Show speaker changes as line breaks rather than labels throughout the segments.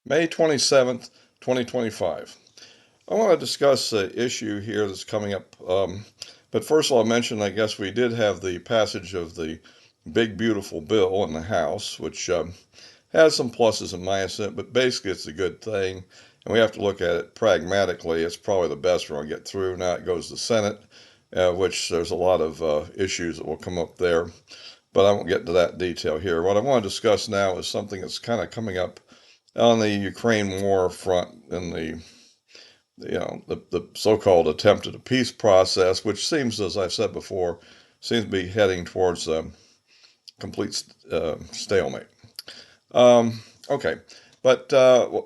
May 27th, 2025. I want to discuss an issue here that's coming up. But first of all, I mentioned, I guess we did have the passage of the big, beautiful bill in the House, which has some pluses and minuses in it, but basically it's a good thing. And we have to look at it pragmatically. It's probably the best we're going to get through. Now it goes to the Senate, which there's a lot of issues that will come up there. But I won't get into that detail here. What I want to discuss now is something that's kind of coming up on the Ukraine war front and the so-called attempt at a peace process, which seems, as I've said before, seems to be heading towards a complete stalemate. Okay, but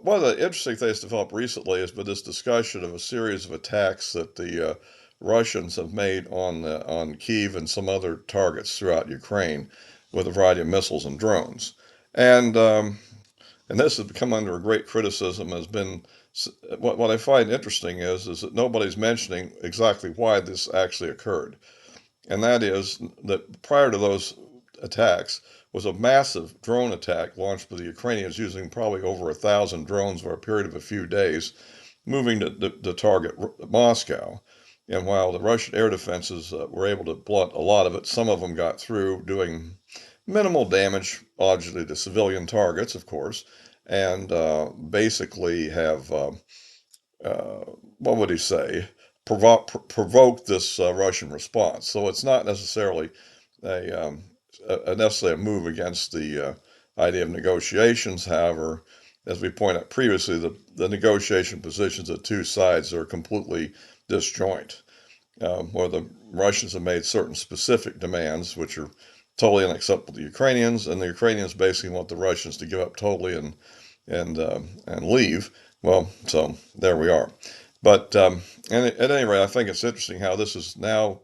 one of the interesting things developed recently has been this discussion of a series of attacks that the Russians have made on Kyiv and some other targets throughout Ukraine with a variety of missiles and drones. And and this has come under a great criticism. Has been what I find interesting is that nobody's mentioning exactly why this actually occurred, and that is that prior to those attacks was a massive drone attack launched by the Ukrainians using probably over 1,000 drones over a period of a few days, moving to target Moscow. And while the Russian air defenses were able to blunt a lot of it, some of them got through, doing minimal damage, largely to civilian targets, of course, and basically have, what would he say, provoked this Russian response. So it's not necessarily a, necessarily a move against the idea of negotiations. However, as we pointed out previously, the negotiation positions of two sides are completely disjoint, where the Russians have made certain specific demands, which are totally unacceptable to the Ukrainians, and the Ukrainians basically want the Russians to give up totally and leave. Well, so there we are. But and at any rate, I think it's interesting how this is now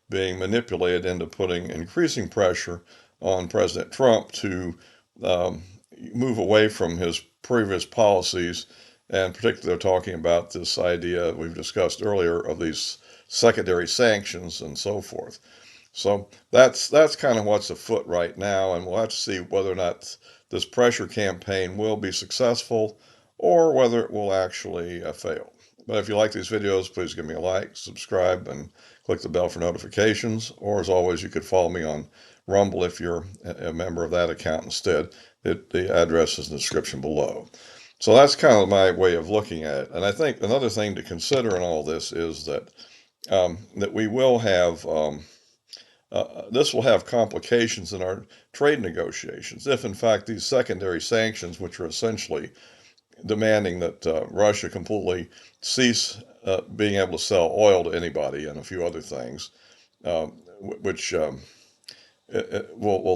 being manipulated into putting increasing pressure on President Trump to um, move away from his previous policies, and particularly they're talking about this idea we've discussed earlier of these secondary sanctions and so forth. So that's kind of what's afoot right now, and we'll have to see whether or not this pressure campaign will be successful or whether it will actually fail. But if you like these videos, please give me a like, subscribe, and click the bell for notifications. Or as always, you could follow me on Rumble if you're a member of that account instead. The address is in the description below. So that's kind of my way of looking at it. And I think another thing to consider in all this is that we will have this will have complications in our trade negotiations if, in fact, these secondary sanctions, which are essentially demanding that Russia completely cease being able to sell oil to anybody and a few other things, which will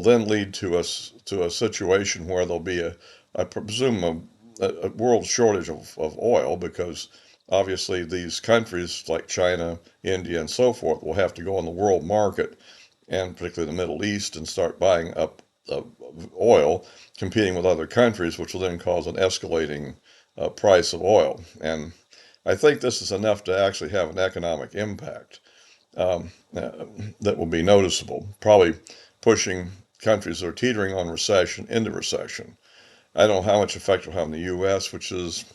then lead to us to a situation where there'll be I presume, a world shortage of oil because obviously these countries like China, India, and so forth will have to go on the world market and particularly the Middle East and start buying up oil, competing with other countries, which will then cause an escalating price of oil. And I think this is enough to actually have an economic impact that will be noticeable, probably pushing countries that are teetering on recession into recession. I don't know how much effect it will have in the U.S., which is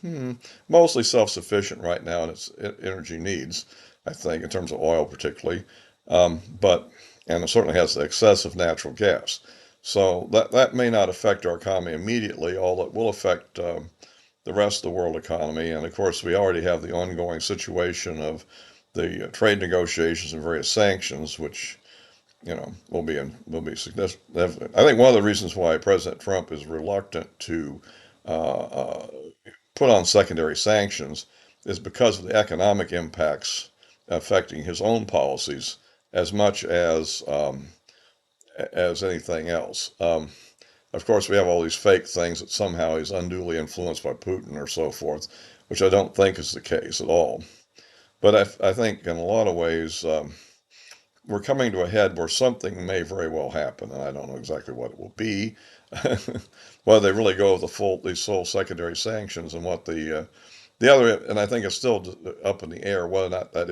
mostly self-sufficient right now in its energy needs, I think, in terms of oil particularly. But and it certainly has excessive natural gas. So that may not affect our economy immediately, although it will affect the rest of the world economy. And of course, we already have the ongoing situation of the trade negotiations and various sanctions, which will be significant. I think one of the reasons why President Trump is reluctant to uh, uh, put on secondary sanctions is because of the economic impacts affecting his own policies as much as anything else. Of course, we have all these fake things that somehow he's unduly influenced by Putin or so forth, which I don't think is the case at all. But I think in a lot of ways, we're coming to a head where something may very well happen, and I don't know exactly what it will be. Whether they really go with these full secondary sanctions and what the other, and I think it's still up in the air whether or not that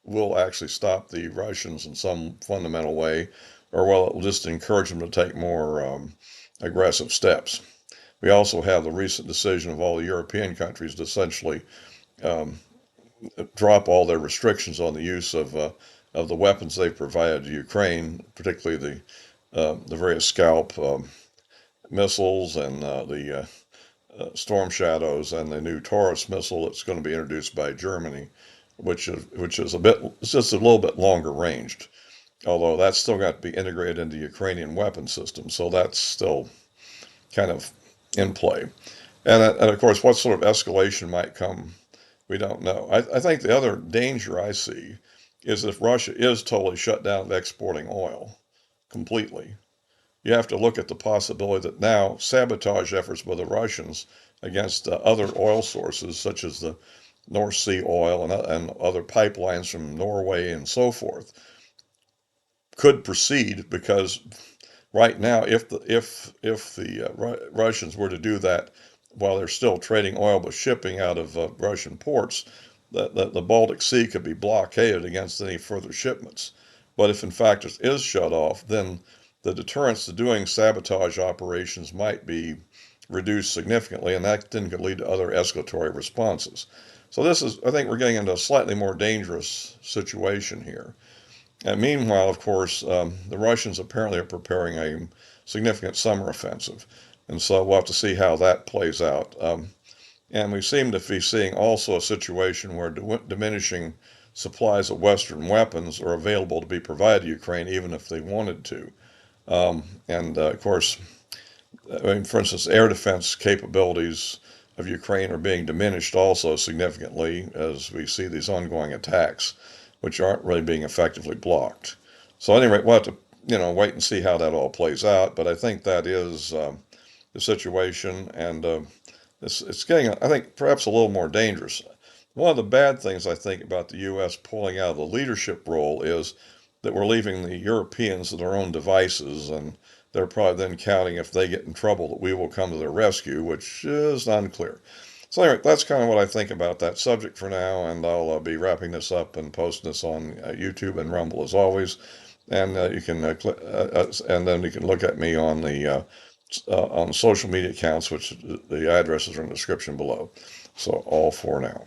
will actually stop the Russians in some fundamental way, or whether it will just encourage them to take more aggressive steps. We also have the recent decision of all the European countries to essentially um, drop all their restrictions on the use of the weapons they provided to Ukraine, particularly the various Scalp missiles and the Storm Shadows and the new Taurus missile that's going to be introduced by Germany, which is a bit, it's just a little bit longer ranged, although that's still got to be integrated into Ukrainian weapon systems, so that's still kind of in play. And of course, what sort of escalation might come, we don't know. I think the other danger I see is if Russia is totally shut down of exporting oil completely. You have to look at the possibility that now sabotage efforts by the Russians against other oil sources, such as the North Sea oil and other pipelines from Norway and so forth, could proceed because right now, if the Russians were to do that while they're still trading oil but shipping out of Russian ports, the Baltic Sea could be blockaded against any further shipments. But if in fact it is shut off, then the deterrence to doing sabotage operations might be reduced significantly, and that then could lead to other escalatory responses. So this is, I think, we're getting into a slightly more dangerous situation here. And meanwhile, of course, the Russians apparently are preparing a significant summer offensive. And so we'll have to see how that plays out. And we seem to be seeing also a situation where diminishing supplies of Western weapons are available to be provided to Ukraine, even if they wanted to. And of course, I mean, for instance, air defense capabilities of Ukraine are being diminished also significantly as we see these ongoing attacks, which aren't really being effectively blocked. So anyway, we'll have to, wait and see how that all plays out. But I think that is the situation, and it's getting, I think, perhaps a little more dangerous. One of the bad things I think about the U.S. pulling out of the leadership role is that we're leaving the Europeans to their own devices, and they're probably then counting if they get in trouble that we will come to their rescue, which is unclear. So anyway, that's kind of what I think about that subject for now, and I'll be wrapping this up and posting this on YouTube and Rumble as always. And you can and then you can look at me on social media accounts, which the addresses are in the description below. So all for now.